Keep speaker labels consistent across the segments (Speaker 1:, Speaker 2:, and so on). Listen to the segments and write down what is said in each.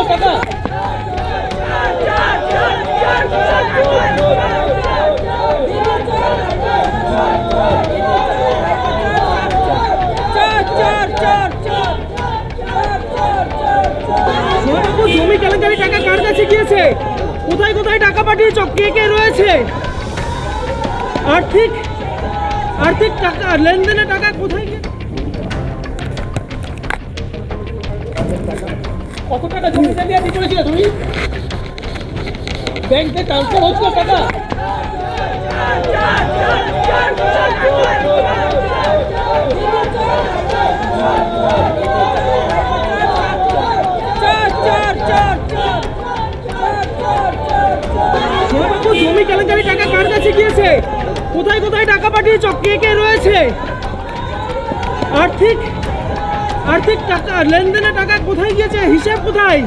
Speaker 1: টাকা জমি কেলেঙ্কারি টাকা কার কাছে গিয়েছে? কোথায় কোথায় টাকা পাঠিয়েছ? কে কে রয়েছে? আর্থিক আর্থিক টাকা লেনদেনের টাকা কোথায় গিয়ে? কত টাকা জমিতে দিয়ে দিতে করেছিলে তুমি? ব্যাংকে ট্রান্সফার হচ্ছে টাকা? জমি কেলেঙ্কারি টাকা কার কাছে গিয়েছে? কোথায় কোথায় টাকা পাঠিয়েছ? কে কে রয়েছে? আর্থিক আর্থিক টাকা লেনদেনের টাকা কোথায় গিয়েছে? হিসাব কোথায়?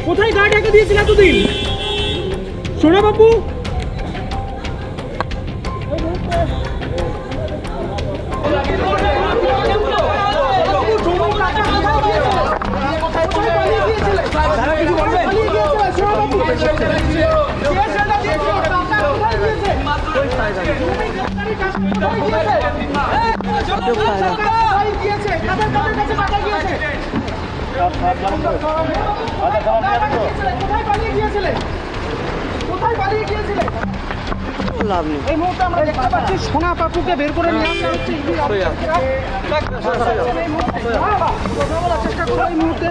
Speaker 1: কোথায় গা ঢেকে দিয়েছিল এতদিন? সোনা বাবু এই মুহূর্তে আমরা দেখতে পাচ্ছি সোনা পাপুকে বের করে নিয়ে আসা হচ্ছে। চেষ্টা করবো এই মুহূর্তে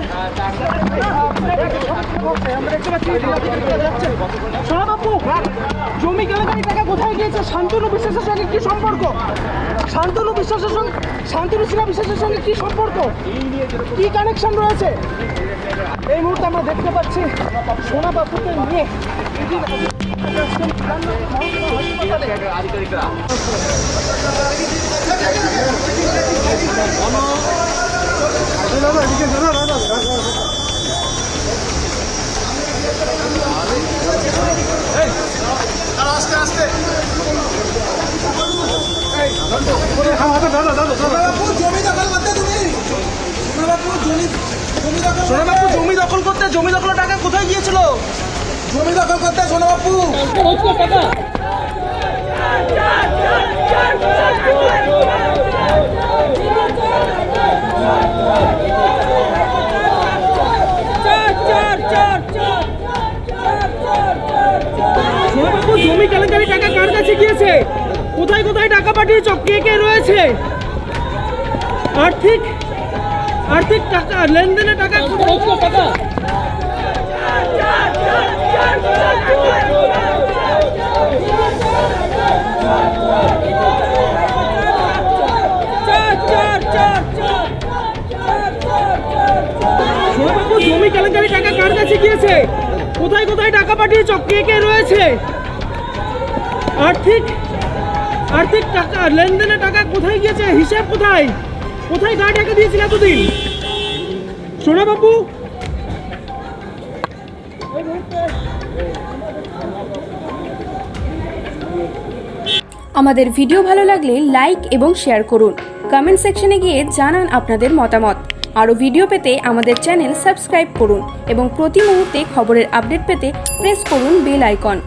Speaker 1: আমরা দেখতে পাচ্ছি সোনা পাপু জমি কেলেঙ্কারি টাকা কোথায় গিয়েছে? শান্তনু বিশ্বাসের সঙ্গে কি সম্পর্ক? শান্তনু শিলা বিশ্বাসের সঙ্গে কি সম্পর্ক? কি কানেকশন রয়েছে? এই মুহূর্তে আমরা দেখতে পাচ্ছি সোনা পাপুকে নিয়ে আধিকারিকরা আস্তে আস্তে জমি দখল করতে জমি দখলের টাকা কোথায় গিয়েছিল? জমি দখল করতে সোনাবাপু টাকা জমি কেলেঙ্কারি টাকা কার কাছে গিয়েছে? কোথায় কোথায় টাকা পাঠিয়েছ? কে কে রয়েছে? আর্থিক আর্থিক টাকা লেনদেনের টাকা টাকা জমি কেলেঙ্কারি টাকা কার কাছে গিয়েছে? কোথায় কোথায় টাকা পাঠিয়েছ? কে কে রয়েছে? আর্থিক আর্থিক টাকা লেনদেনের টাকা কোথায় গিয়েছে? হিসাব কোথায়? কোথায় গা ঢেকে দিয়েছিল এতদিন? সোনা বাবু
Speaker 2: আমাদের ভিডিও ভালো লাগলে লাইক এবং শেয়ার করুন। কমেন্ট সেকশনে গিয়ে জানান আপনাদের মতামত। আরও ভিডিও পেতে আমাদের চ্যানেল সাবস্ক্রাইব করুন এবং প্রতি মুহূর্তে খবরের আপডেট পেতে প্রেস করুন বেল আইকন।